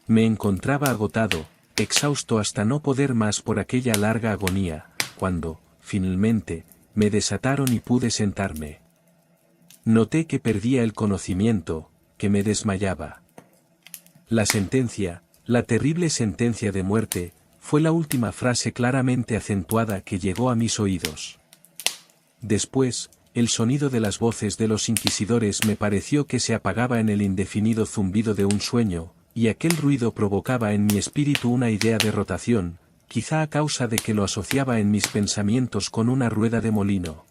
Me encontraba agotado, exhausto hasta no poder más por aquella larga agonía, cuando, finalmente, me desataron y pude sentarme. Noté que perdía el conocimiento, que me desmayaba. La sentencia, la terrible sentencia de muerte, fue la última frase claramente acentuada que llegó a mis oídos. Después, el sonido de las voces de los inquisidores me pareció que se apagaba en el indefinido zumbido de un sueño, y aquel ruido provocaba en mi espíritu una idea de rotación, quizá a causa de que lo asociaba en mis pensamientos con una rueda de molino.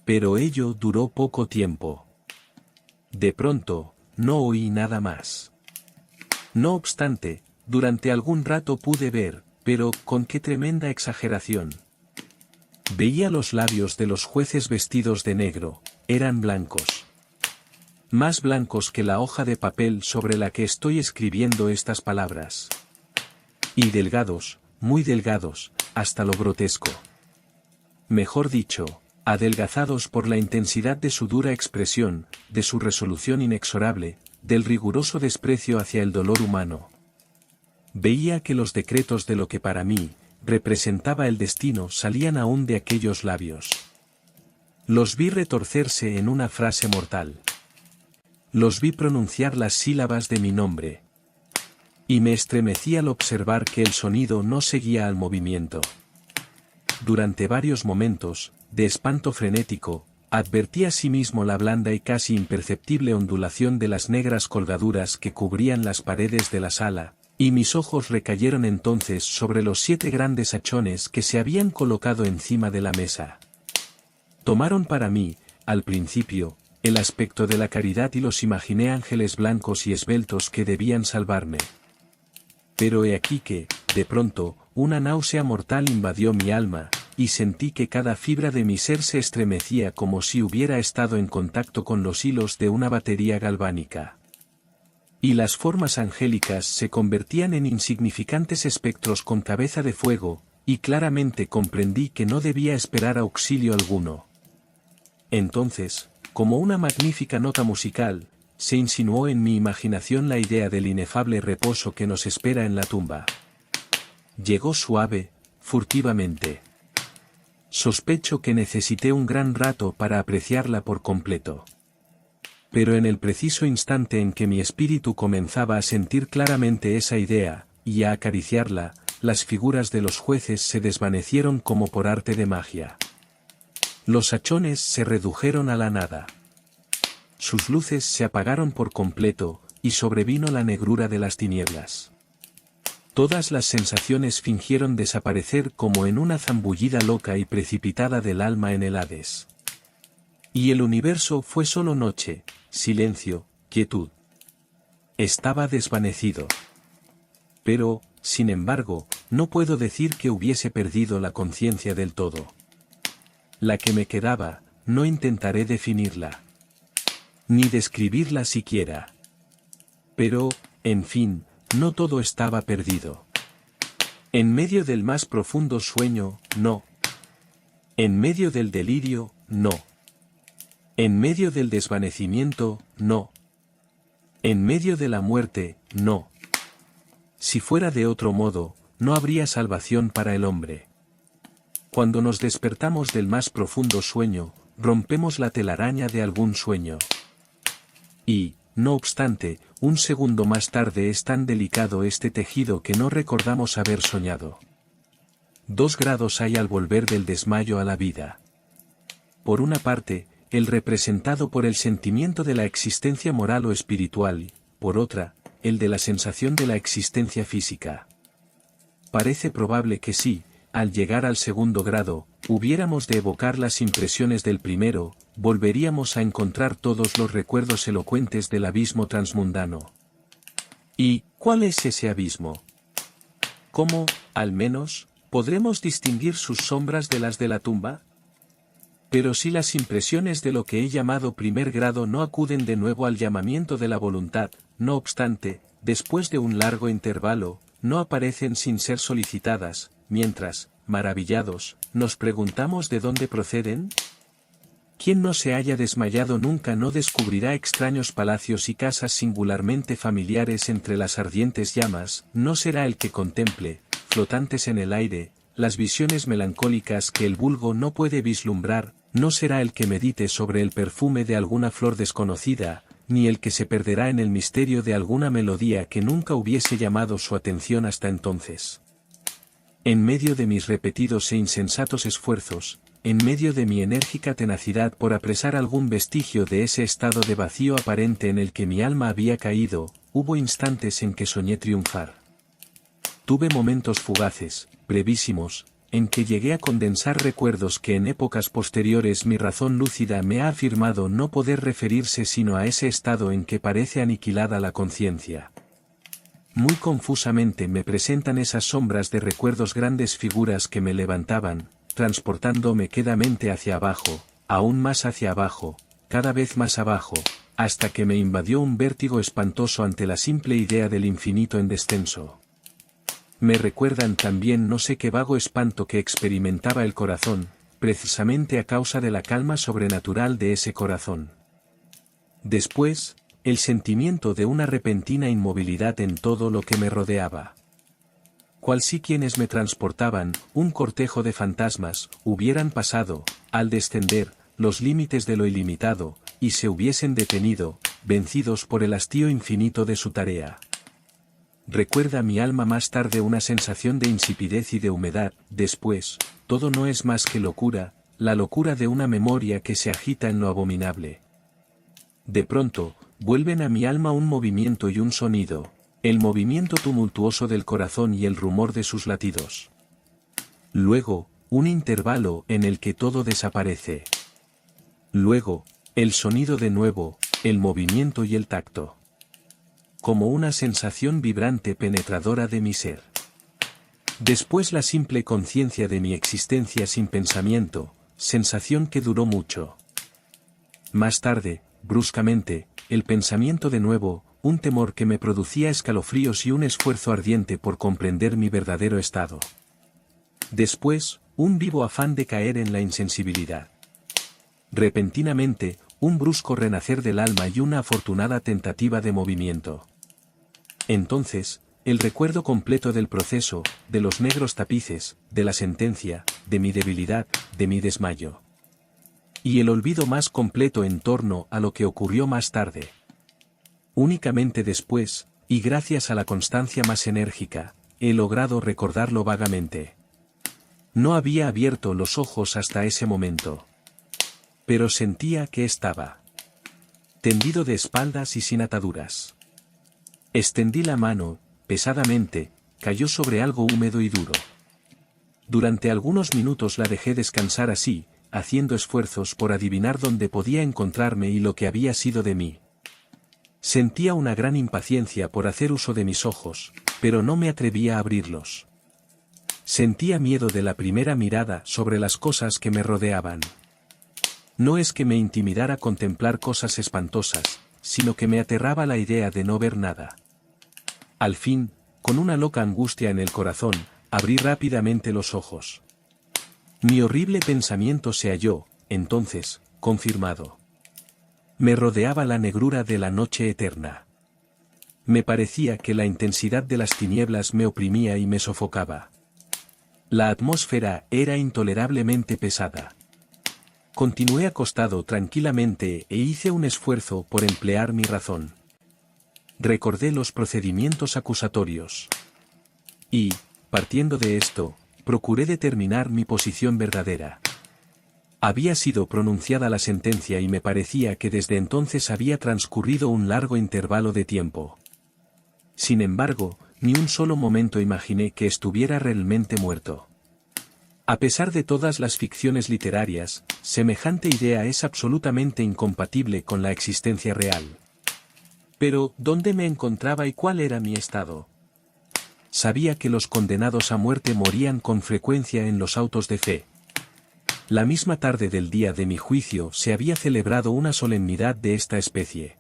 Pero ello duró poco tiempo. De pronto, no oí nada más. No obstante, durante algún rato pude ver, pero con qué tremenda exageración. Veía los labios de los jueces vestidos de negro, eran blancos. Más blancos que la hoja de papel sobre la que estoy escribiendo estas palabras. Y delgados, muy delgados, hasta lo grotesco. Mejor dicho, adelgazados por la intensidad de su dura expresión, de su resolución inexorable, del riguroso desprecio hacia el dolor humano. Veía que los decretos de lo que para mí representaba el destino salían aún de aquellos labios. Los vi retorcerse en una frase mortal. Los vi pronunciar las sílabas de mi nombre. Y me estremecí al observar que el sonido no seguía al movimiento. Durante varios momentos, de espanto frenético, advertí asimismo la blanda y casi imperceptible ondulación de las negras colgaduras que cubrían las paredes de la sala, y mis ojos recayeron entonces sobre los 7 grandes hachones que se habían colocado encima de la mesa. Tomaron para mí, al principio, el aspecto de la caridad y los imaginé ángeles blancos y esbeltos que debían salvarme. Pero he aquí que, de pronto, una náusea mortal invadió mi alma, y sentí que cada fibra de mi ser se estremecía como si hubiera estado en contacto con los hilos de una batería galvánica. Y las formas angélicas se convertían en insignificantes espectros con cabeza de fuego, y claramente comprendí que no debía esperar auxilio alguno. Entonces, como una magnífica nota musical, se insinuó en mi imaginación la idea del inefable reposo que nos espera en la tumba. Llegó suave, furtivamente. Sospecho que necesité un gran rato para apreciarla por completo. Pero en el preciso instante en que mi espíritu comenzaba a sentir claramente esa idea, y a acariciarla, las figuras de los jueces se desvanecieron como por arte de magia. Los hachones se redujeron a la nada. Sus luces se apagaron por completo, y sobrevino la negrura de las tinieblas. Todas las sensaciones fingieron desaparecer como en una zambullida loca y precipitada del alma en el Hades. Y el universo fue solo noche, silencio, quietud. Estaba desvanecido. Pero, sin embargo, no puedo decir que hubiese perdido la conciencia del todo. La que me quedaba, no intentaré definirla. Ni describirla siquiera. Pero, en fin, no todo estaba perdido. En medio del más profundo sueño, no. En medio del delirio, no. En medio del desvanecimiento, no. En medio de la muerte, no. Si fuera de otro modo, no habría salvación para el hombre. Cuando nos despertamos del más profundo sueño, rompemos la telaraña de algún sueño. Y, no obstante, un segundo más tarde es tan delicado este tejido que no recordamos haber soñado. 2 grados hay al volver del desmayo a la vida. Por una parte, el representado por el sentimiento de la existencia moral o espiritual y, por otra, el de la sensación de la existencia física. Parece probable que sí, al llegar al segundo grado, hubiéramos de evocar las impresiones del primero, volveríamos a encontrar todos los recuerdos elocuentes del abismo transmundano. ¿Y cuál es ese abismo? ¿Cómo, al menos, podremos distinguir sus sombras de las de la tumba? Pero si las impresiones de lo que he llamado primer grado no acuden de nuevo al llamamiento de la voluntad, no obstante, después de un largo intervalo, no aparecen sin ser solicitadas, mientras, maravillados, nos preguntamos de dónde proceden. Quien no se haya desmayado nunca no descubrirá extraños palacios y casas singularmente familiares entre las ardientes llamas, no será el que contemple, flotantes en el aire, las visiones melancólicas que el vulgo no puede vislumbrar, no será el que medite sobre el perfume de alguna flor desconocida, ni el que se perderá en el misterio de alguna melodía que nunca hubiese llamado su atención hasta entonces. En medio de mis repetidos e insensatos esfuerzos, en medio de mi enérgica tenacidad por apresar algún vestigio de ese estado de vacío aparente en el que mi alma había caído, hubo instantes en que soñé triunfar. Tuve momentos fugaces, brevísimos, en que llegué a condensar recuerdos que en épocas posteriores mi razón lúcida me ha afirmado no poder referirse sino a ese estado en que parece aniquilada la conciencia. Muy confusamente me presentan esas sombras de recuerdos grandes figuras que me levantaban, transportándome quedamente hacia abajo, aún más hacia abajo, cada vez más abajo, hasta que me invadió un vértigo espantoso ante la simple idea del infinito en descenso. Me recuerdan también no sé qué vago espanto que experimentaba el corazón, precisamente a causa de la calma sobrenatural de ese corazón. Después, el sentimiento de una repentina inmovilidad en todo lo que me rodeaba. Cual si quienes me transportaban, un cortejo de fantasmas, hubieran pasado, al descender, los límites de lo ilimitado, y se hubiesen detenido, vencidos por el hastío infinito de su tarea. Recuerda mi alma más tarde una sensación de insipidez y de humedad, después, todo no es más que locura, la locura de una memoria que se agita en lo abominable. De pronto, vuelven a mi alma un movimiento y un sonido, el movimiento tumultuoso del corazón y el rumor de sus latidos. Luego, un intervalo en el que todo desaparece. Luego, el sonido de nuevo, el movimiento y el tacto. Como una sensación vibrante penetradora de mi ser. Después la simple conciencia de mi existencia sin pensamiento, sensación que duró mucho. Más tarde, bruscamente, el pensamiento de nuevo, un temor que me producía escalofríos y un esfuerzo ardiente por comprender mi verdadero estado. Después, un vivo afán de caer en la insensibilidad. Repentinamente, un brusco renacer del alma y una afortunada tentativa de movimiento. Entonces, el recuerdo completo del proceso, de los negros tapices, de la sentencia, de mi debilidad, de mi desmayo. Y el olvido más completo en torno a lo que ocurrió más tarde. Únicamente después, y gracias a la constancia más enérgica, he logrado recordarlo vagamente. No había abierto los ojos hasta ese momento. Pero sentía que estaba tendido de espaldas y sin ataduras. Extendí la mano, pesadamente, cayó sobre algo húmedo y duro. Durante algunos minutos la dejé descansar así, haciendo esfuerzos por adivinar dónde podía encontrarme y lo que había sido de mí. Sentía una gran impaciencia por hacer uso de mis ojos, pero no me atrevía a abrirlos. Sentía miedo de la primera mirada sobre las cosas que me rodeaban. No es que me intimidara contemplar cosas espantosas, sino que me aterraba la idea de no ver nada. Al fin, con una loca angustia en el corazón, abrí rápidamente los ojos. Mi horrible pensamiento se halló, entonces, confirmado. Me rodeaba la negrura de la noche eterna. Me parecía que la intensidad de las tinieblas me oprimía y me sofocaba. La atmósfera era intolerablemente pesada. Continué acostado tranquilamente e hice un esfuerzo por emplear mi razón. Recordé los procedimientos acusatorios. Y, partiendo de esto, procuré determinar mi posición verdadera. Había sido pronunciada la sentencia y me parecía que desde entonces había transcurrido un largo intervalo de tiempo. Sin embargo, ni un solo momento imaginé que estuviera realmente muerto. A pesar de todas las ficciones literarias, semejante idea es absolutamente incompatible con la existencia real. Pero, ¿dónde me encontraba y cuál era mi estado? Sabía que los condenados a muerte morían con frecuencia en los autos de fe. La misma tarde del día de mi juicio se había celebrado una solemnidad de esta especie.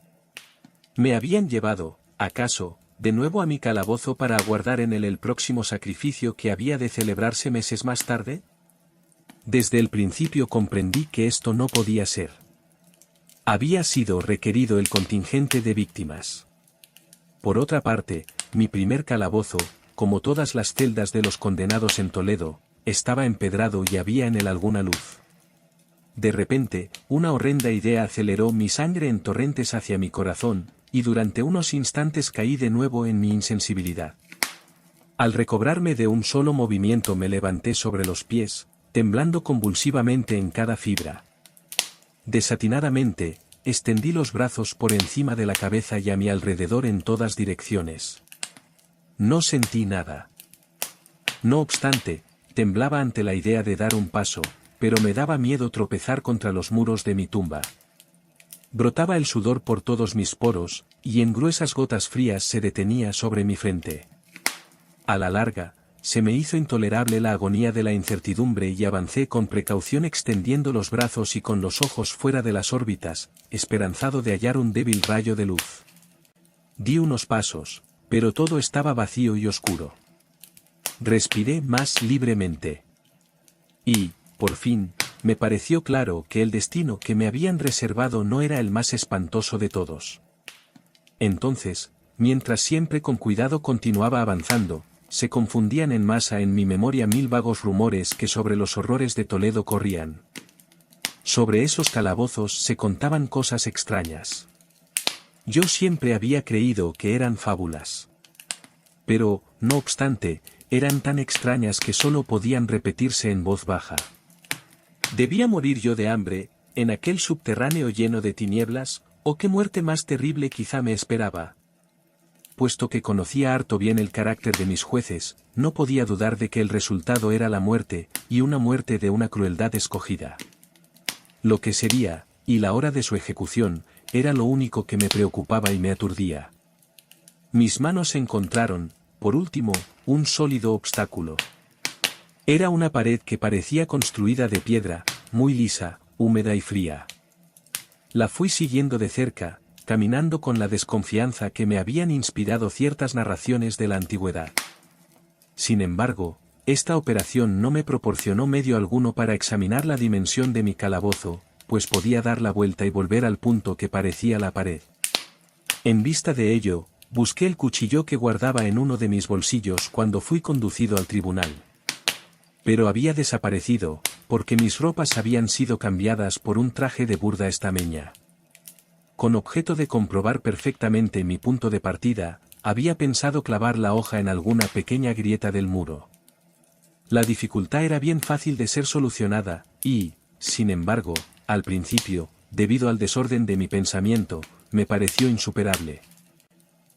¿Me habían llevado, acaso, de nuevo a mi calabozo para aguardar en él el próximo sacrificio que había de celebrarse meses más tarde? Desde el principio comprendí que esto no podía ser. Había sido requerido el contingente de víctimas. Por otra parte, mi primer calabozo, como todas las celdas de los condenados en Toledo, estaba empedrado y había en él alguna luz. De repente, una horrenda idea aceleró mi sangre en torrentes hacia mi corazón, y durante unos instantes caí de nuevo en mi insensibilidad. Al recobrarme de un solo movimiento me levanté sobre los pies, temblando convulsivamente en cada fibra. Desatinadamente, extendí los brazos por encima de la cabeza y a mi alrededor en todas direcciones. No sentí nada. No obstante, temblaba ante la idea de dar un paso, pero me daba miedo tropezar contra los muros de mi tumba. Brotaba el sudor por todos mis poros, y en gruesas gotas frías se detenía sobre mi frente. A la larga, se me hizo intolerable la agonía de la incertidumbre y avancé con precaución extendiendo los brazos y con los ojos fuera de las órbitas, esperanzado de hallar un débil rayo de luz. Di unos pasos, pero todo estaba vacío y oscuro. Respiré más libremente. Y, por fin, me pareció claro que el destino que me habían reservado no era el más espantoso de todos. Entonces, mientras siempre con cuidado continuaba avanzando, se confundían en masa en mi memoria 1000 vagos rumores que sobre los horrores de Toledo corrían. Sobre esos calabozos se contaban cosas extrañas. Yo siempre había creído que eran fábulas. Pero, no obstante, eran tan extrañas que solo podían repetirse en voz baja. ¿Debía morir yo de hambre, en aquel subterráneo lleno de tinieblas, o qué muerte más terrible quizá me esperaba? Puesto que conocía harto bien el carácter de mis jueces, no podía dudar de que el resultado era la muerte, y una muerte de una crueldad escogida. Lo que sería, y la hora de su ejecución, era lo único que me preocupaba y me aturdía. Mis manos encontraron, por último, un sólido obstáculo. Era una pared que parecía construida de piedra, muy lisa, húmeda y fría. La fui siguiendo de cerca, caminando con la desconfianza que me habían inspirado ciertas narraciones de la antigüedad. Sin embargo, esta operación no me proporcionó medio alguno para examinar la dimensión de mi calabozo, pues podía dar la vuelta y volver al punto que parecía la pared. En vista de ello, busqué el cuchillo que guardaba en uno de mis bolsillos cuando fui conducido al tribunal. Pero había desaparecido, porque mis ropas habían sido cambiadas por un traje de burda estameña. Con objeto de comprobar perfectamente mi punto de partida, había pensado clavar la hoja en alguna pequeña grieta del muro. La dificultad era bien fácil de ser solucionada, y, sin embargo, al principio, debido al desorden de mi pensamiento, me pareció insuperable.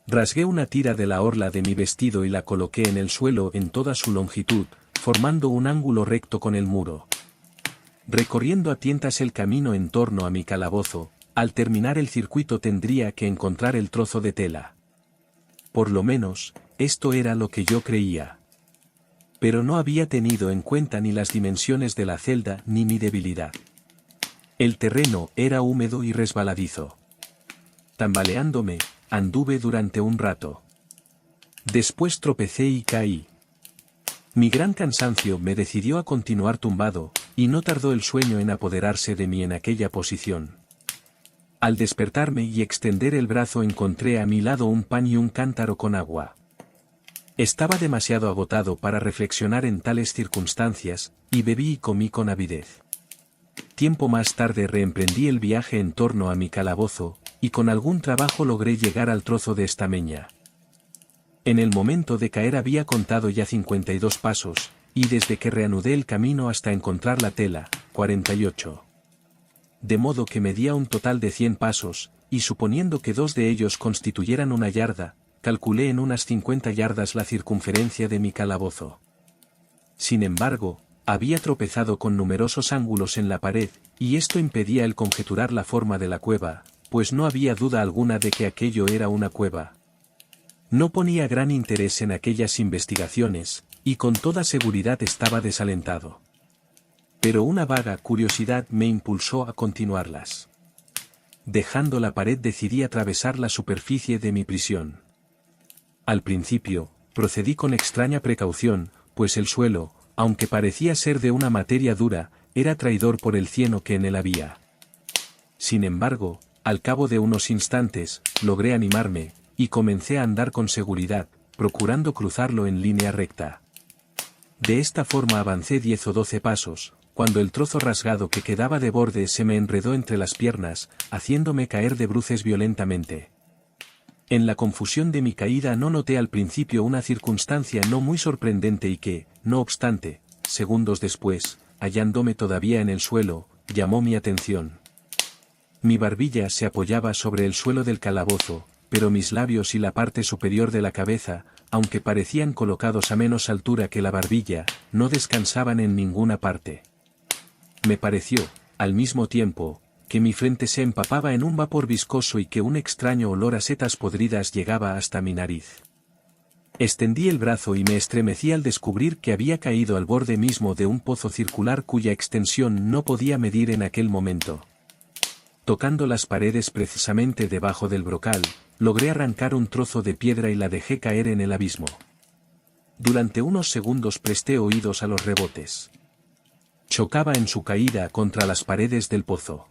Rasgué una tira de la orla de mi vestido y la coloqué en el suelo en toda su longitud, formando un ángulo recto con el muro. Recorriendo a tientas el camino en torno a mi calabozo, al terminar el circuito tendría que encontrar el trozo de tela. Por lo menos, esto era lo que yo creía. Pero no había tenido en cuenta ni las dimensiones de la celda ni mi debilidad. El terreno era húmedo y resbaladizo. Tambaleándome, anduve durante un rato. Después tropecé y caí. Mi gran cansancio me decidió a continuar tumbado, y no tardó el sueño en apoderarse de mí en aquella posición. Al despertarme y extender el brazo encontré a mi lado un pan y un cántaro con agua. Estaba demasiado agotado para reflexionar en tales circunstancias, y bebí y comí con avidez. Tiempo más tarde reemprendí el viaje en torno a mi calabozo, y con algún trabajo logré llegar al trozo de estameña. En el momento de caer había contado ya 52 pasos, y desde que reanudé el camino hasta encontrar la tela, 48. De modo que medía un total de 100 pasos, y suponiendo que 2 de ellos constituyeran una yarda, calculé en unas 50 yardas la circunferencia de mi calabozo. Sin embargo, había tropezado con numerosos ángulos en la pared, y esto impedía el conjeturar la forma de la cueva, pues no había duda alguna de que aquello era una cueva. No ponía gran interés en aquellas investigaciones, y con toda seguridad estaba desalentado. Pero una vaga curiosidad me impulsó a continuarlas. Dejando la pared decidí atravesar la superficie de mi prisión. Al principio, procedí con extraña precaución, pues el suelo, aunque parecía ser de una materia dura, era traidor por el cieno que en él había. Sin embargo, al cabo de unos instantes, logré animarme, y comencé a andar con seguridad, procurando cruzarlo en línea recta. De esta forma avancé 10 o 12 pasos, cuando el trozo rasgado que quedaba de borde se me enredó entre las piernas, haciéndome caer de bruces violentamente. En la confusión de mi caída no noté al principio una circunstancia no muy sorprendente y que, no obstante, segundos después, hallándome todavía en el suelo, llamó mi atención. Mi barbilla se apoyaba sobre el suelo del calabozo, pero mis labios y la parte superior de la cabeza, aunque parecían colocados a menos altura que la barbilla, no descansaban en ninguna parte. Me pareció, al mismo tiempo, que mi frente se empapaba en un vapor viscoso y que un extraño olor a setas podridas llegaba hasta mi nariz. Extendí el brazo y me estremecí al descubrir que había caído al borde mismo de un pozo circular cuya extensión no podía medir en aquel momento. Tocando las paredes precisamente debajo del brocal, logré arrancar un trozo de piedra y la dejé caer en el abismo. Durante unos segundos presté oídos a los rebotes. Chocaba en su caída contra las paredes del pozo.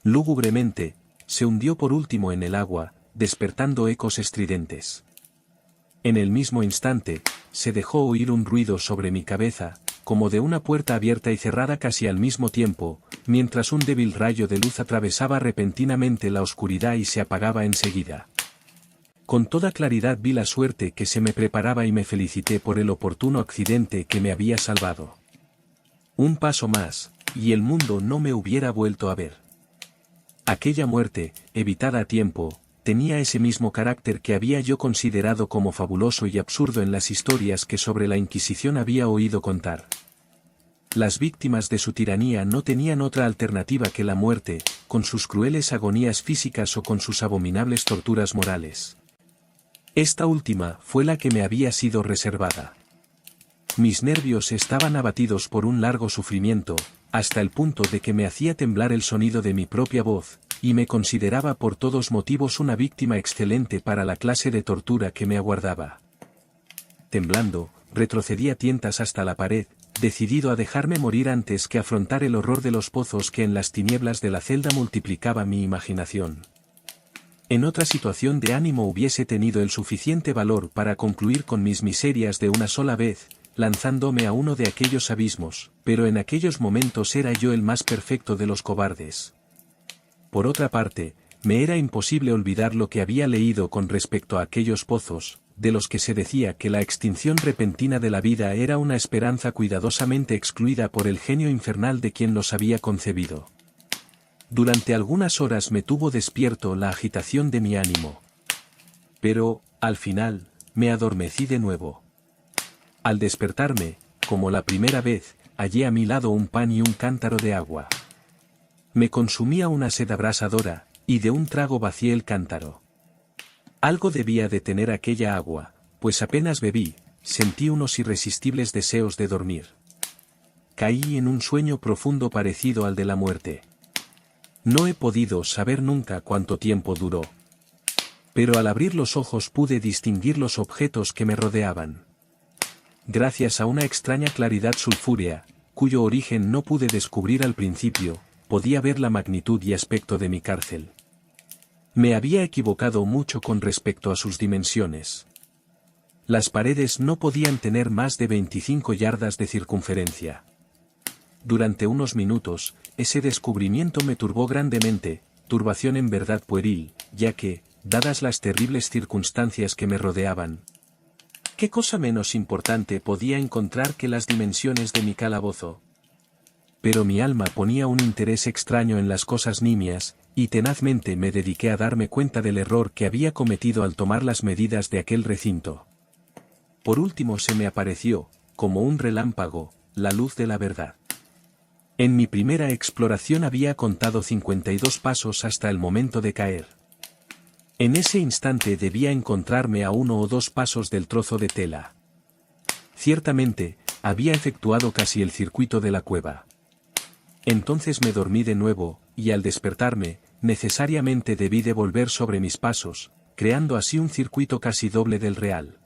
Lúgubremente, se hundió por último en el agua, despertando ecos estridentes. En el mismo instante, se dejó oír un ruido sobre mi cabeza, como de una puerta abierta y cerrada casi al mismo tiempo, mientras un débil rayo de luz atravesaba repentinamente la oscuridad y se apagaba enseguida. Con toda claridad vi la suerte que se me preparaba y me felicité por el oportuno accidente que me había salvado. Un paso más, y el mundo no me hubiera vuelto a ver. Aquella muerte, evitada a tiempo, tenía ese mismo carácter que había yo considerado como fabuloso y absurdo en las historias que sobre la Inquisición había oído contar. Las víctimas de su tiranía no tenían otra alternativa que la muerte, con sus crueles agonías físicas o con sus abominables torturas morales. Esta última fue la que me había sido reservada. Mis nervios estaban abatidos por un largo sufrimiento, hasta el punto de que me hacía temblar el sonido de mi propia voz, y me consideraba por todos motivos una víctima excelente para la clase de tortura que me aguardaba. Temblando, retrocedí a tientas hasta la pared, decidido a dejarme morir antes que afrontar el horror de los pozos que en las tinieblas de la celda multiplicaba mi imaginación. En otra situación de ánimo hubiese tenido el suficiente valor para concluir con mis miserias de una sola vez, lanzándome a uno de aquellos abismos, pero en aquellos momentos era yo el más perfecto de los cobardes. Por otra parte, me era imposible olvidar lo que había leído con respecto a aquellos pozos, de los que se decía que la extinción repentina de la vida era una esperanza cuidadosamente excluida por el genio infernal de quien los había concebido. Durante algunas horas me tuvo despierto la agitación de mi ánimo. Pero, al final, me adormecí de nuevo. Al despertarme, como la primera vez, hallé a mi lado un pan y un cántaro de agua. Me consumía una sed abrasadora, y de un trago vacié el cántaro. Algo debía de tener aquella agua, pues apenas bebí, sentí unos irresistibles deseos de dormir. Caí en un sueño profundo parecido al de la muerte. No he podido saber nunca cuánto tiempo duró. Pero al abrir los ojos pude distinguir los objetos que me rodeaban. Gracias a una extraña claridad sulfúrea, cuyo origen no pude descubrir al principio, podía ver la magnitud y aspecto de mi cárcel. Me había equivocado mucho con respecto a sus dimensiones. Las paredes no podían tener más de 25 yardas de circunferencia. Durante unos minutos, ese descubrimiento me turbó grandemente, turbación en verdad pueril, ya que, dadas las terribles circunstancias que me rodeaban, ¿qué cosa menos importante podía encontrar que las dimensiones de mi calabozo? Pero mi alma ponía un interés extraño en las cosas nimias, y tenazmente me dediqué a darme cuenta del error que había cometido al tomar las medidas de aquel recinto. Por último se me apareció, como un relámpago, la luz de la verdad. En mi primera exploración había contado 52 pasos hasta el momento de caer. En ese instante debía encontrarme a 1 o 2 pasos del trozo de tela. Ciertamente, había efectuado casi el circuito de la cueva. Entonces me dormí de nuevo, y al despertarme, necesariamente debí de volver sobre mis pasos, creando así un circuito casi doble del real.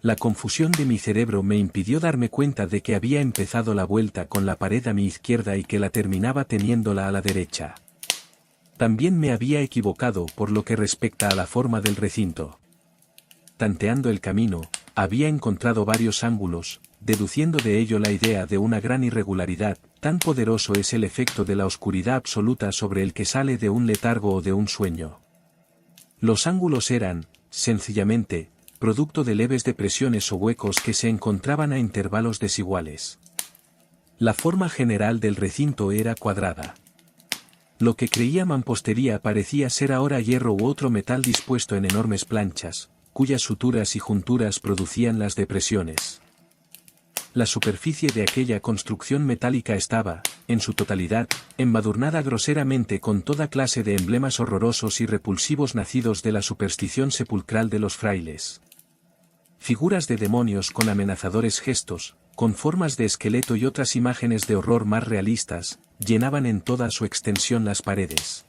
La confusión de mi cerebro me impidió darme cuenta de que había empezado la vuelta con la pared a mi izquierda y que la terminaba teniéndola a la derecha. También me había equivocado por lo que respecta a la forma del recinto. Tanteando el camino, había encontrado varios ángulos, deduciendo de ello la idea de una gran irregularidad. Tan poderoso es el efecto de la oscuridad absoluta sobre el que sale de un letargo o de un sueño. Los ángulos eran, sencillamente, producto de leves depresiones o huecos que se encontraban a intervalos desiguales. La forma general del recinto era cuadrada. Lo que creía mampostería parecía ser ahora hierro u otro metal dispuesto en enormes planchas, cuyas suturas y junturas producían las depresiones. La superficie de aquella construcción metálica estaba, en su totalidad, embadurnada groseramente con toda clase de emblemas horrorosos y repulsivos nacidos de la superstición sepulcral de los frailes. Figuras de demonios con amenazadores gestos, con formas de esqueleto y otras imágenes de horror más realistas, llenaban en toda su extensión las paredes.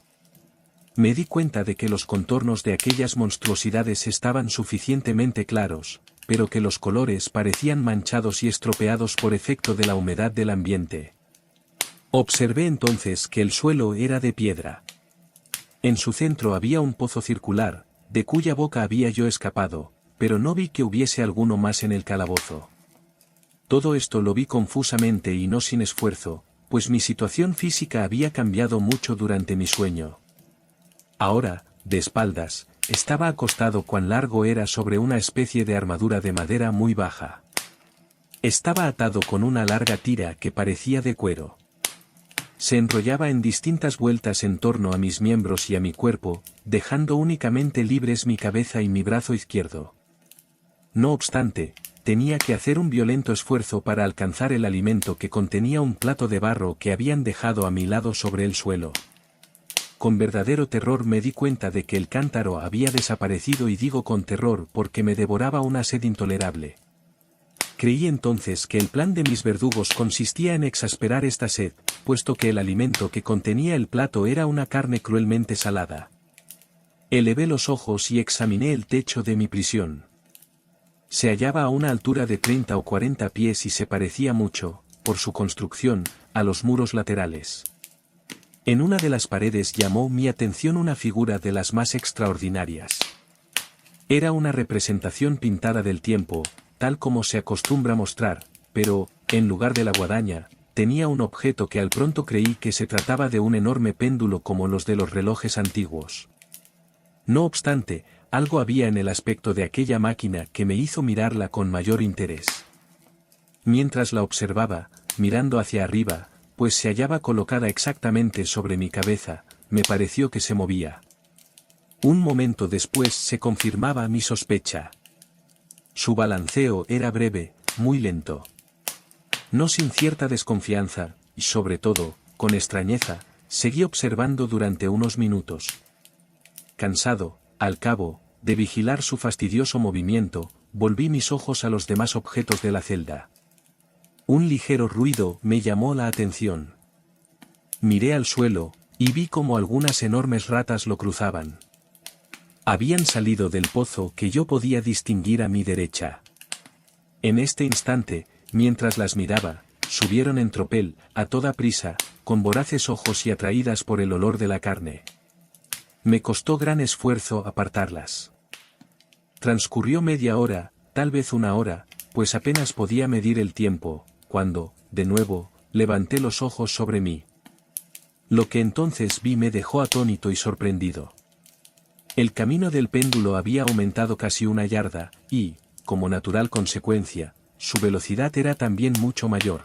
Me di cuenta de que los contornos de aquellas monstruosidades estaban suficientemente claros, pero que los colores parecían manchados y estropeados por efecto de la humedad del ambiente. Observé entonces que el suelo era de piedra. En su centro había un pozo circular, de cuya boca había yo escapado, pero no vi que hubiese alguno más en el calabozo. Todo esto lo vi confusamente y no sin esfuerzo, pues mi situación física había cambiado mucho durante mi sueño. Ahora, de espaldas, estaba acostado cuán largo era sobre una especie de armadura de madera muy baja. Estaba atado con una larga tira que parecía de cuero. Se enrollaba en distintas vueltas en torno a mis miembros y a mi cuerpo, dejando únicamente libres mi cabeza y mi brazo izquierdo. No obstante, tenía que hacer un violento esfuerzo para alcanzar el alimento que contenía un plato de barro que habían dejado a mi lado sobre el suelo. Con verdadero terror me di cuenta de que el cántaro había desaparecido, y digo con terror porque me devoraba una sed intolerable. Creí entonces que el plan de mis verdugos consistía en exasperar esta sed, puesto que el alimento que contenía el plato era una carne cruelmente salada. Elevé los ojos y examiné el techo de mi prisión. Se hallaba a una altura de 30 o 40 pies y se parecía mucho, por su construcción, a los muros laterales. En una de las paredes llamó mi atención una figura de las más extraordinarias. Era una representación pintada del tiempo, tal como se acostumbra mostrar, pero, en lugar de la guadaña, tenía un objeto que al pronto creí que se trataba de un enorme péndulo como los de los relojes antiguos. No obstante, algo había en el aspecto de aquella máquina que me hizo mirarla con mayor interés. Mientras la observaba, mirando hacia arriba, pues se hallaba colocada exactamente sobre mi cabeza, me pareció que se movía. Un momento después se confirmaba mi sospecha. Su balanceo era breve, muy lento. No sin cierta desconfianza, y sobre todo, con extrañeza, seguí observando durante unos minutos. Cansado, al cabo, de vigilar su fastidioso movimiento, volví mis ojos a los demás objetos de la celda. Un ligero ruido me llamó la atención. Miré al suelo, y vi como algunas enormes ratas lo cruzaban. Habían salido del pozo que yo podía distinguir a mi derecha. En este instante, mientras las miraba, subieron en tropel, a toda prisa, con voraces ojos y atraídas por el olor de la carne. Me costó gran esfuerzo apartarlas. Transcurrió media hora, tal vez una hora, pues apenas podía medir el tiempo, cuando, de nuevo, levanté los ojos sobre mí. Lo que entonces vi me dejó atónito y sorprendido. El camino del péndulo había aumentado casi 1 yarda, y, como natural consecuencia, su velocidad era también mucho mayor.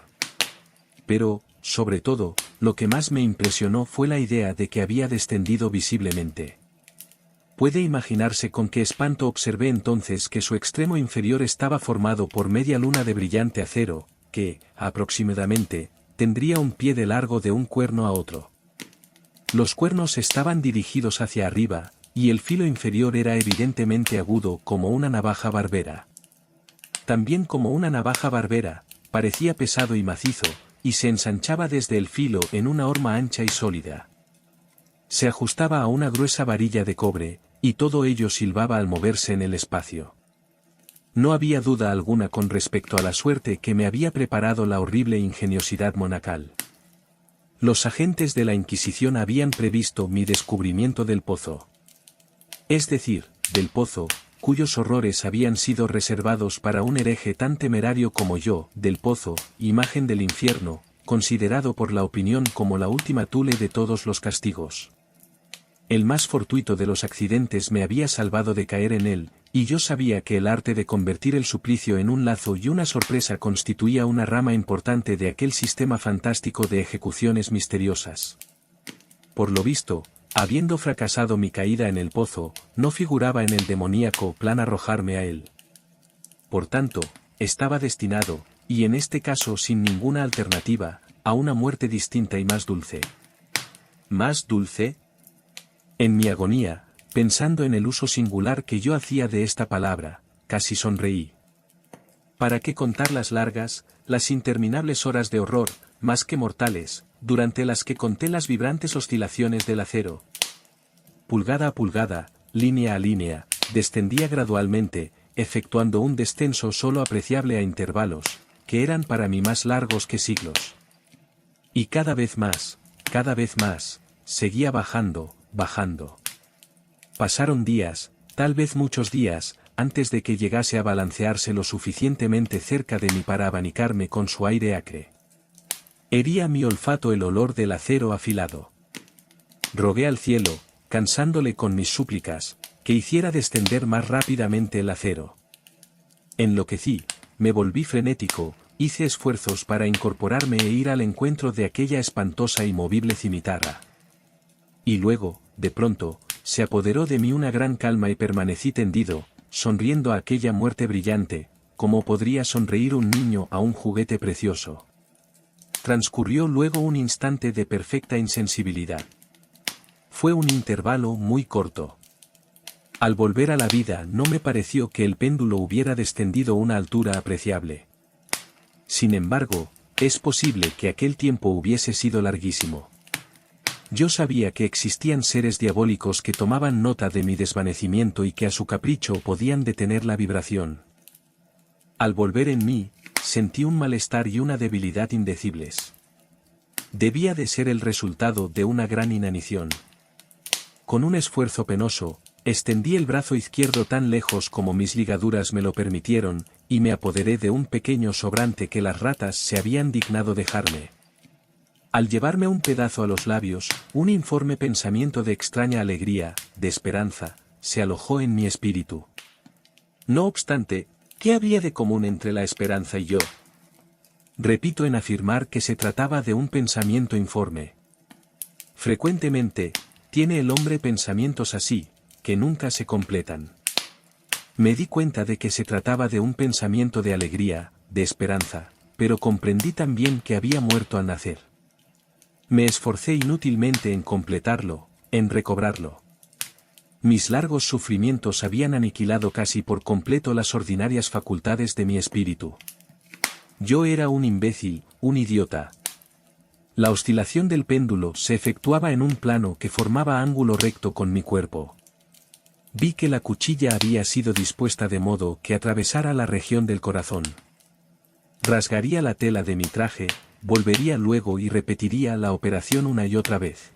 Pero, sobre todo, lo que más me impresionó fue la idea de que había descendido visiblemente. Puede imaginarse con qué espanto observé entonces que su extremo inferior estaba formado por media luna de brillante acero, que, aproximadamente, tendría un pie de largo de un cuerno a otro. Los cuernos estaban dirigidos hacia arriba, y el filo inferior era evidentemente agudo como una navaja barbera. También como una navaja barbera, parecía pesado y macizo, y se ensanchaba desde el filo en una horma ancha y sólida. Se ajustaba a una gruesa varilla de cobre, y todo ello silbaba al moverse en el espacio. No había duda alguna con respecto a la suerte que me había preparado la horrible ingeniosidad monacal. Los agentes de la Inquisición habían previsto mi descubrimiento del pozo. Es decir, del pozo, cuyos horrores habían sido reservados para un hereje tan temerario como yo, del pozo, imagen del infierno, considerado por la opinión como la última tule de todos los castigos. El más fortuito de los accidentes me había salvado de caer en él, y yo sabía que el arte de convertir el suplicio en un lazo y una sorpresa constituía una rama importante de aquel sistema fantástico de ejecuciones misteriosas. Por lo visto, habiendo fracasado mi caída en el pozo, no figuraba en el demoníaco plan arrojarme a él. Por tanto, estaba destinado, y en este caso sin ninguna alternativa, a una muerte distinta y más dulce. ¿Más dulce? En mi agonía, pensando en el uso singular que yo hacía de esta palabra, casi sonreí. ¿Para qué contar las largas, las interminables horas de horror, más que mortales, durante las que conté las vibrantes oscilaciones del acero? Pulgada a pulgada, línea a línea, descendía gradualmente, efectuando un descenso solo apreciable a intervalos, que eran para mí más largos que siglos. Y cada vez más, seguía bajando, bajando. Pasaron días, tal vez muchos días, antes de que llegase a balancearse lo suficientemente cerca de mí para abanicarme con su aire acre. Hería mi olfato el olor del acero afilado. Rogué al cielo, cansándole con mis súplicas, que hiciera descender más rápidamente el acero. Enloquecí, me volví frenético, hice esfuerzos para incorporarme e ir al encuentro de aquella espantosa y movible cimitarra. Y luego, de pronto, se apoderó de mí una gran calma y permanecí tendido, sonriendo a aquella muerte brillante, como podría sonreír un niño a un juguete precioso. Transcurrió luego un instante de perfecta insensibilidad. Fue un intervalo muy corto. Al volver a la vida no me pareció que el péndulo hubiera descendido una altura apreciable. Sin embargo, es posible que aquel tiempo hubiese sido larguísimo. Yo sabía que existían seres diabólicos que tomaban nota de mi desvanecimiento y que a su capricho podían detener la vibración. Al volver en mí, sentí un malestar y una debilidad indecibles. Debía de ser el resultado de una gran inanición. Con un esfuerzo penoso, extendí el brazo izquierdo tan lejos como mis ligaduras me lo permitieron, y me apoderé de un pequeño sobrante que las ratas se habían dignado dejarme. Al llevarme un pedazo a los labios, un informe pensamiento de extraña alegría, de esperanza, se alojó en mi espíritu. No obstante, ¿qué había de común entre la esperanza y yo? Repito en afirmar que se trataba de un pensamiento informe. Frecuentemente, tiene el hombre pensamientos así, que nunca se completan. Me di cuenta de que se trataba de un pensamiento de alegría, de esperanza, pero comprendí también que había muerto al nacer. Me esforcé inútilmente en completarlo, en recobrarlo. Mis largos sufrimientos habían aniquilado casi por completo las ordinarias facultades de mi espíritu. Yo era un imbécil, un idiota. La oscilación del péndulo se efectuaba en un plano que formaba ángulo recto con mi cuerpo. Vi que la cuchilla había sido dispuesta de modo que atravesara la región del corazón. Rasgaría la tela de mi traje, volvería luego y repetiría la operación una y otra vez.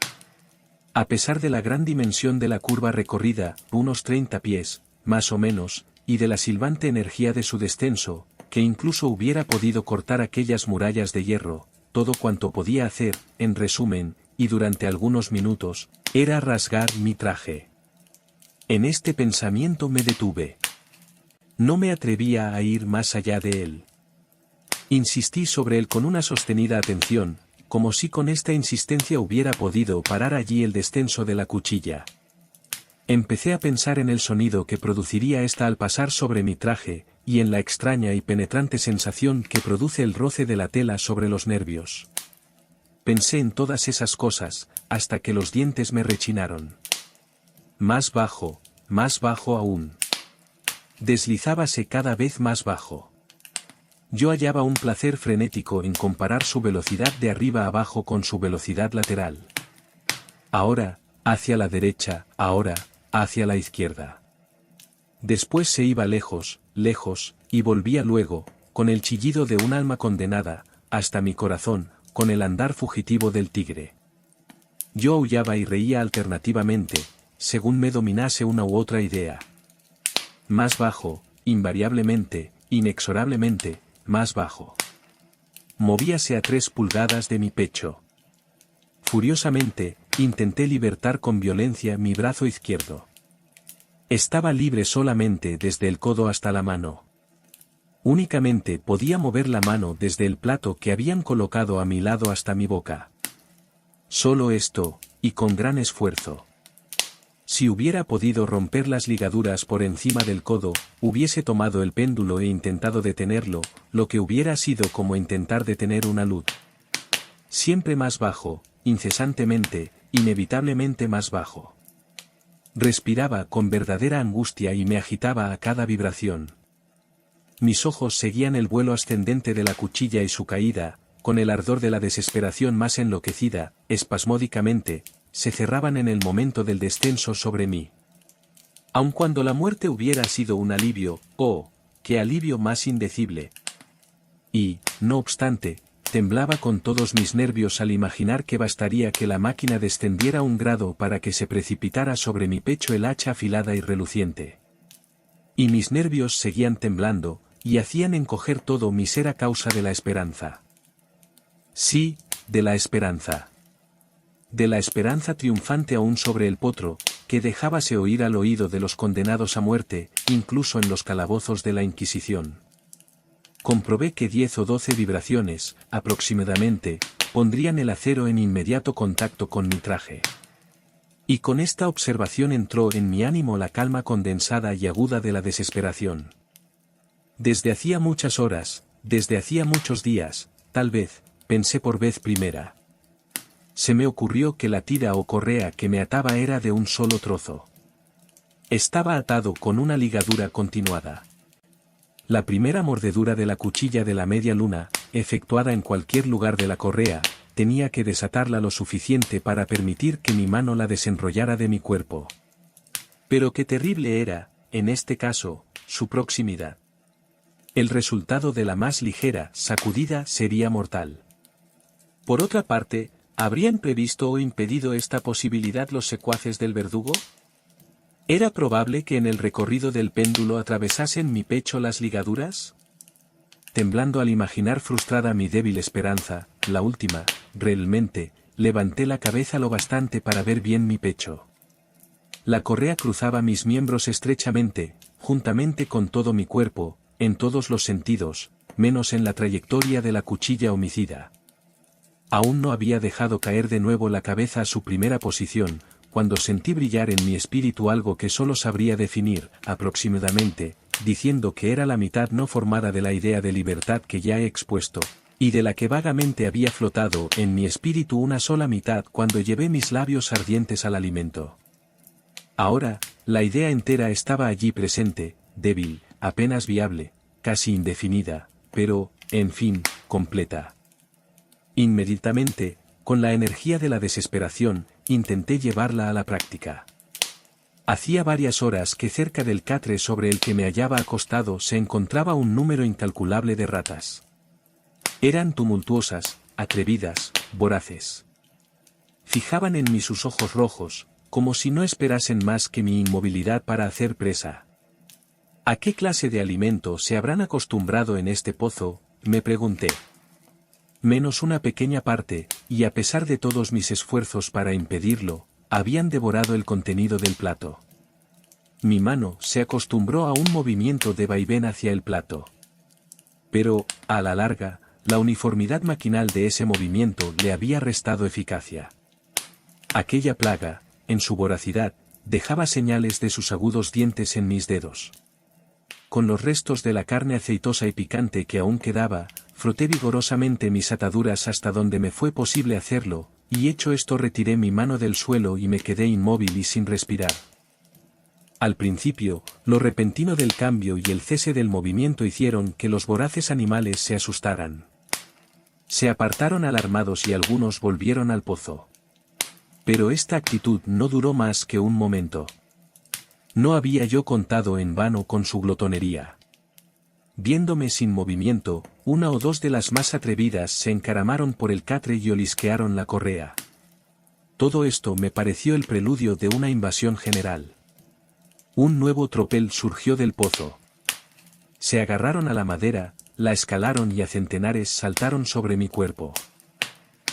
A pesar de la gran dimensión de la curva recorrida, unos 30 pies, más o menos, y de la silbante energía de su descenso, que incluso hubiera podido cortar aquellas murallas de hierro, todo cuanto podía hacer, en resumen, y durante algunos minutos, era rasgar mi traje. En este pensamiento me detuve. No me atrevía a ir más allá de él. Insistí sobre él con una sostenida atención, como si con esta insistencia hubiera podido parar allí el descenso de la cuchilla. Empecé a pensar en el sonido que produciría ésta al pasar sobre mi traje, y en la extraña y penetrante sensación que produce el roce de la tela sobre los nervios. Pensé en todas esas cosas, hasta que los dientes me rechinaron. Más bajo aún. Deslizábase cada vez más bajo. Yo hallaba un placer frenético en comparar su velocidad de arriba abajo con su velocidad lateral. Ahora, hacia la derecha, ahora, hacia la izquierda. Después se iba lejos, lejos, y volvía luego, con el chillido de un alma condenada, hasta mi corazón, con el andar fugitivo del tigre. Yo aullaba y reía alternativamente, según me dominase una u otra idea. Más bajo, invariablemente, inexorablemente, más bajo. Movíase a 3 pulgadas de mi pecho. Furiosamente, intenté libertar con violencia mi brazo izquierdo. Estaba libre solamente desde el codo hasta la mano. Únicamente podía mover la mano desde el plato que habían colocado a mi lado hasta mi boca. Solo esto, y con gran esfuerzo. Si hubiera podido romper las ligaduras por encima del codo, hubiese tomado el péndulo e intentado detenerlo, lo que hubiera sido como intentar detener una luz. Siempre más bajo, incesantemente, inevitablemente más bajo. Respiraba con verdadera angustia y me agitaba a cada vibración. Mis ojos seguían el vuelo ascendente de la cuchilla y su caída, con el ardor de la desesperación más enloquecida, espasmódicamente, se cerraban en el momento del descenso sobre mí. Aun cuando la muerte hubiera sido un alivio, oh, qué alivio más indecible. Y, no obstante, temblaba con todos mis nervios al imaginar que bastaría que la máquina descendiera un grado para que se precipitara sobre mi pecho el hacha afilada y reluciente. Y mis nervios seguían temblando, y hacían encoger todo mi ser a causa de la esperanza. Sí, de la esperanza. De la esperanza triunfante aún sobre el potro, que dejábase oír al oído de los condenados a muerte, incluso en los calabozos de la Inquisición. Comprobé que 10 o 12 vibraciones, aproximadamente, pondrían el acero en inmediato contacto con mi traje. Y con esta observación entró en mi ánimo la calma condensada y aguda de la desesperación. Desde hacía muchas horas, desde hacía muchos días, tal vez, pensé por vez primera. Se me ocurrió que la tira o correa que me ataba era de un solo trozo. Estaba atado con una ligadura continuada. La primera mordedura de la cuchilla de la media luna, efectuada en cualquier lugar de la correa, tenía que desatarla lo suficiente para permitir que mi mano la desenrollara de mi cuerpo. Pero qué terrible era, en este caso, su proximidad. El resultado de la más ligera sacudida sería mortal. Por otra parte, ¿habrían previsto o impedido esta posibilidad los secuaces del verdugo? ¿Era probable que en el recorrido del péndulo atravesasen mi pecho las ligaduras? Temblando al imaginar frustrada mi débil esperanza, la última, realmente, levanté la cabeza lo bastante para ver bien mi pecho. La correa cruzaba mis miembros estrechamente, juntamente con todo mi cuerpo, en todos los sentidos, menos en la trayectoria de la cuchilla homicida. Aún no había dejado caer de nuevo la cabeza a su primera posición, cuando sentí brillar en mi espíritu algo que solo sabría definir, aproximadamente, diciendo que era la mitad no formada de la idea de libertad que ya he expuesto, y de la que vagamente había flotado en mi espíritu una sola mitad cuando llevé mis labios ardientes al alimento. Ahora, la idea entera estaba allí presente, débil, apenas viable, casi indefinida, pero, en fin, completa. Inmediatamente, con la energía de la desesperación, intenté llevarla a la práctica. Hacía varias horas que cerca del catre sobre el que me hallaba acostado se encontraba un número incalculable de ratas. Eran tumultuosas, atrevidas, voraces. Fijaban en mí sus ojos rojos, como si no esperasen más que mi inmovilidad para hacer presa. ¿A qué clase de alimento se habrán acostumbrado en este pozo?, me pregunté. Menos una pequeña parte, y a pesar de todos mis esfuerzos para impedirlo, habían devorado el contenido del plato. Mi mano se acostumbró a un movimiento de vaivén hacia el plato. Pero, a la larga, la uniformidad maquinal de ese movimiento le había restado eficacia. Aquella plaga, en su voracidad, dejaba señales de sus agudos dientes en mis dedos. Con los restos de la carne aceitosa y picante que aún quedaba, froté vigorosamente mis ataduras hasta donde me fue posible hacerlo, y hecho esto retiré mi mano del suelo y me quedé inmóvil y sin respirar. Al principio, lo repentino del cambio y el cese del movimiento hicieron que los voraces animales se asustaran. Se apartaron alarmados y algunos volvieron al pozo. Pero esta actitud no duró más que un momento. No había yo contado en vano con su glotonería. Viéndome sin movimiento, una o dos de las más atrevidas se encaramaron por el catre y olisquearon la correa. Todo esto me pareció el preludio de una invasión general. Un nuevo tropel surgió del pozo. Se agarraron a la madera, la escalaron y a centenares saltaron sobre mi cuerpo.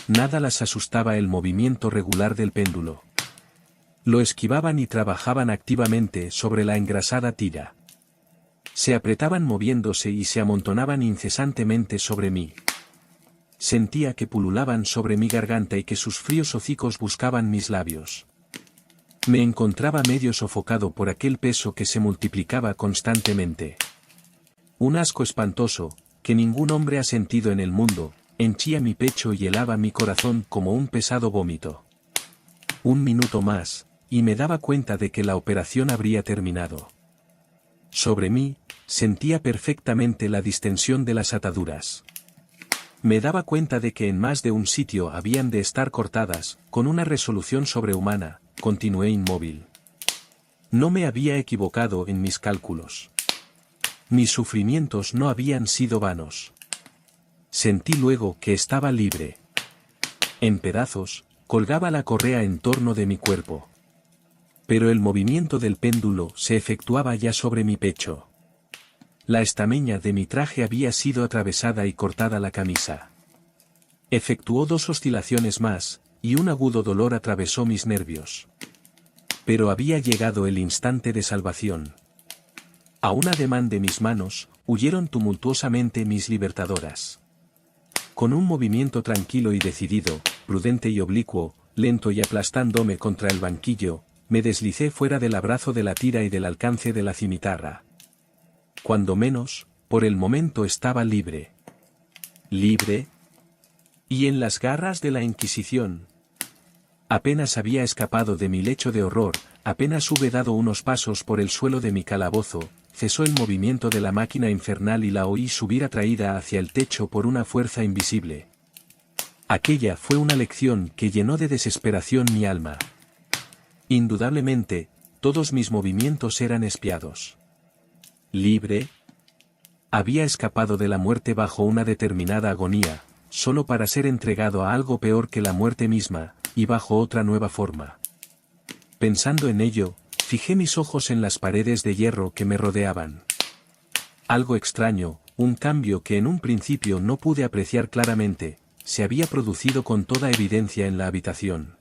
Nada las asustaba el movimiento regular del péndulo. Lo esquivaban y trabajaban activamente sobre la engrasada tira. Se apretaban moviéndose y se amontonaban incesantemente sobre mí. Sentía que pululaban sobre mi garganta y que sus fríos hocicos buscaban mis labios. Me encontraba medio sofocado por aquel peso que se multiplicaba constantemente. Un asco espantoso, que ningún hombre ha sentido en el mundo, henchía mi pecho y helaba mi corazón como un pesado vómito. Un minuto más, y me daba cuenta de que la operación habría terminado. Sobre mí, sentía perfectamente la distensión de las ataduras. Me daba cuenta de que en más de un sitio habían de estar cortadas, con una resolución sobrehumana. Continué inmóvil. No me había equivocado en mis cálculos. Mis sufrimientos no habían sido vanos. Sentí luego que estaba libre. En pedazos, colgaba la correa en torno de mi cuerpo. Pero el movimiento del péndulo se efectuaba ya sobre mi pecho. La estameña de mi traje había sido atravesada y cortada la camisa. Efectuó 2 oscilaciones más, y un agudo dolor atravesó mis nervios. Pero había llegado el instante de salvación. A un ademán de mis manos, huyeron tumultuosamente mis libertadoras. Con un movimiento tranquilo y decidido, prudente y oblicuo, lento y aplastándome contra el banquillo, me deslicé fuera del abrazo de la tira y del alcance de la cimitarra. Cuando menos, por el momento estaba libre. ¿Libre? ¿Y en las garras de la Inquisición? Apenas había escapado de mi lecho de horror, apenas hube dado unos pasos por el suelo de mi calabozo, cesó el movimiento de la máquina infernal y la oí subir atraída hacia el techo por una fuerza invisible. Aquella fue una lección que llenó de desesperación mi alma. Indudablemente, todos mis movimientos eran espiados. ¿Libre? Había escapado de la muerte bajo una determinada agonía, solo para ser entregado a algo peor que la muerte misma, y bajo otra nueva forma. Pensando en ello, fijé mis ojos en las paredes de hierro que me rodeaban. Algo extraño, un cambio que en un principio no pude apreciar claramente, se había producido con toda evidencia en la habitación.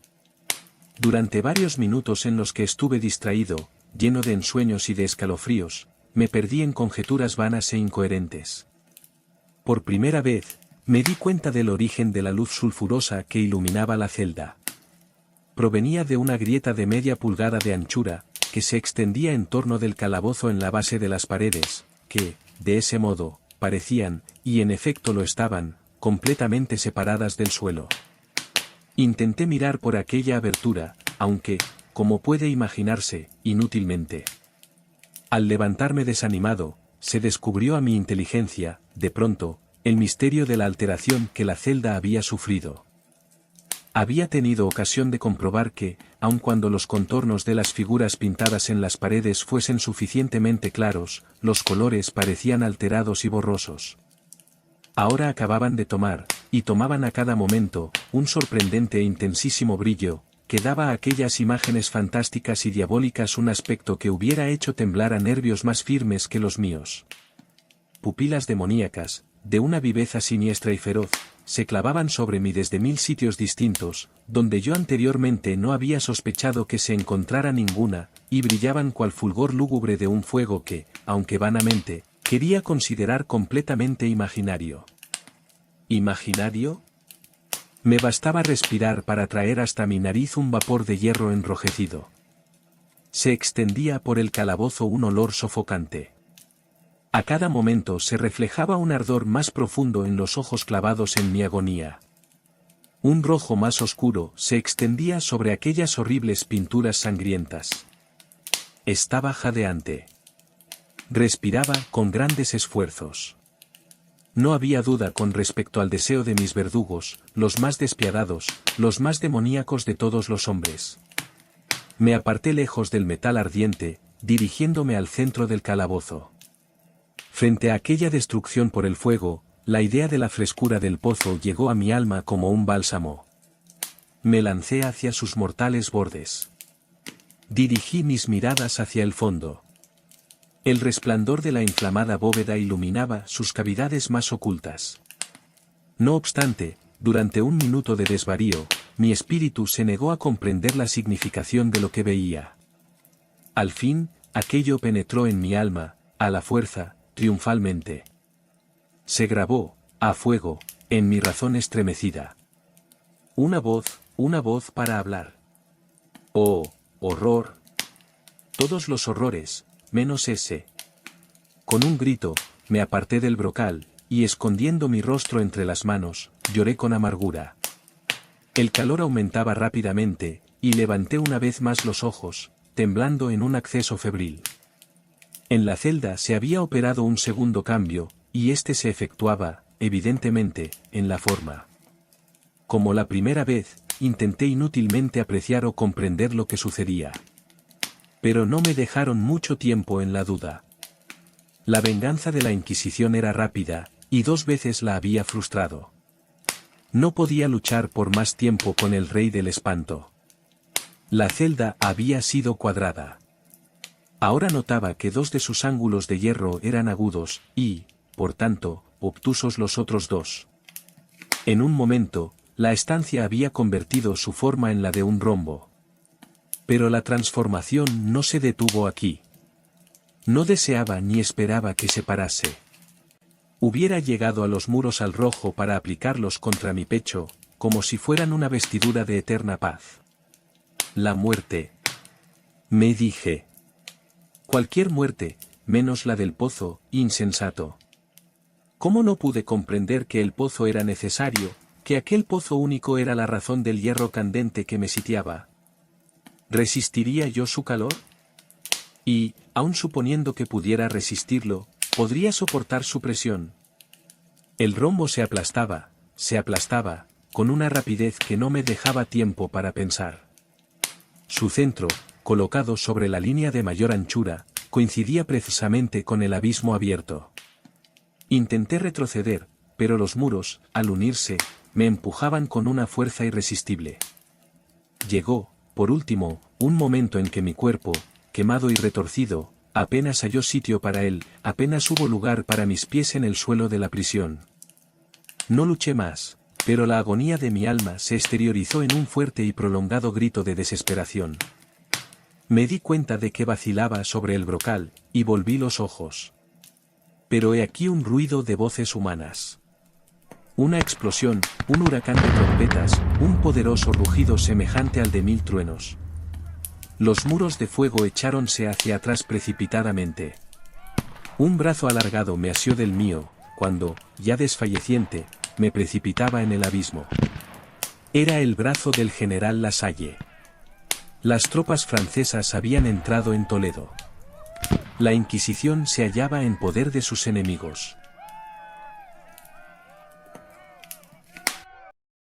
Durante varios minutos en los que estuve distraído, lleno de ensueños y de escalofríos, me perdí en conjeturas vanas e incoherentes. Por primera vez, me di cuenta del origen de la luz sulfurosa que iluminaba la celda. Provenía de una grieta de media pulgada de anchura, que se extendía en torno del calabozo en la base de las paredes, que, de ese modo, parecían, y en efecto lo estaban, completamente separadas del suelo. Intenté mirar por aquella abertura, aunque, como puede imaginarse, inútilmente. Al levantarme desanimado, se descubrió a mi inteligencia, de pronto, el misterio de la alteración que la celda había sufrido. Había tenido ocasión de comprobar que, aun cuando los contornos de las figuras pintadas en las paredes fuesen suficientemente claros, los colores parecían alterados y borrosos. Ahora acababan de tomar, y tomaban a cada momento, un sorprendente e intensísimo brillo, que daba a aquellas imágenes fantásticas y diabólicas un aspecto que hubiera hecho temblar a nervios más firmes que los míos. Pupilas demoníacas, de una viveza siniestra y feroz, se clavaban sobre mí desde 1000 sitios distintos, donde yo anteriormente no había sospechado que se encontrara ninguna, y brillaban cual fulgor lúgubre de un fuego que, aunque vanamente, quería considerar completamente imaginario. ¿Imaginario? Me bastaba respirar para traer hasta mi nariz un vapor de hierro enrojecido. Se extendía por el calabozo un olor sofocante. A cada momento se reflejaba un ardor más profundo en los ojos clavados en mi agonía. Un rojo más oscuro se extendía sobre aquellas horribles pinturas sangrientas. Estaba jadeante. Respiraba con grandes esfuerzos. No había duda con respecto al deseo de mis verdugos, los más despiadados, los más demoníacos de todos los hombres. Me aparté lejos del metal ardiente, dirigiéndome al centro del calabozo. Frente a aquella destrucción por el fuego, la idea de la frescura del pozo llegó a mi alma como un bálsamo. Me lancé hacia sus mortales bordes. Dirigí mis miradas hacia el fondo. El resplandor de la inflamada bóveda iluminaba sus cavidades más ocultas. No obstante, durante un minuto de desvarío, mi espíritu se negó a comprender la significación de lo que veía. Al fin, aquello penetró en mi alma, a la fuerza, triunfalmente. Se grabó, a fuego, en mi razón estremecida. Una voz para hablar. ¡Oh, horror! Todos los horrores, menos ese. Con un grito, me aparté del brocal, y escondiendo mi rostro entre las manos, lloré con amargura. El calor aumentaba rápidamente, y levanté una vez más los ojos, temblando en un acceso febril. En la celda se había operado un segundo cambio, y este se efectuaba, evidentemente, en la forma. Como la primera vez, intenté inútilmente apreciar o comprender lo que sucedía. Pero no me dejaron mucho tiempo en la duda. La venganza de la Inquisición era rápida, y 2 veces la había frustrado. No podía luchar por más tiempo con el Rey del Espanto. La celda había sido cuadrada. Ahora notaba que 2 de sus ángulos de hierro eran agudos, y, por tanto, obtusos los otros 2. En un momento, la estancia había convertido su forma en la de un rombo. Pero la transformación no se detuvo aquí. No deseaba ni esperaba que se parase. Hubiera llegado a los muros al rojo para aplicarlos contra mi pecho, como si fueran una vestidura de eterna paz. La muerte. Me dije. Cualquier muerte, menos la del pozo, insensato. ¿Cómo no pude comprender que el pozo era necesario, que aquel pozo único era la razón del hierro candente que me sitiaba? ¿Resistiría yo su calor? Y, aun suponiendo que pudiera resistirlo, ¿podría soportar su presión? El rombo se aplastaba, con una rapidez que no me dejaba tiempo para pensar. Su centro, colocado sobre la línea de mayor anchura, coincidía precisamente con el abismo abierto. Intenté retroceder, pero los muros, al unirse, me empujaban con una fuerza irresistible. Llegó, por último, un momento en que mi cuerpo, quemado y retorcido, apenas halló sitio para él, apenas hubo lugar para mis pies en el suelo de la prisión. No luché más, pero la agonía de mi alma se exteriorizó en un fuerte y prolongado grito de desesperación. Me di cuenta de que vacilaba sobre el brocal, y volví los ojos. Pero he aquí un ruido de voces humanas. Una explosión, un huracán de trompetas, un poderoso rugido semejante al de 1000 truenos. Los muros de fuego echáronse hacia atrás precipitadamente. Un brazo alargado me asió del mío, cuando, ya desfalleciente, me precipitaba en el abismo. Era el brazo del general Lasalle. Las tropas francesas habían entrado en Toledo. La Inquisición se hallaba en poder de sus enemigos.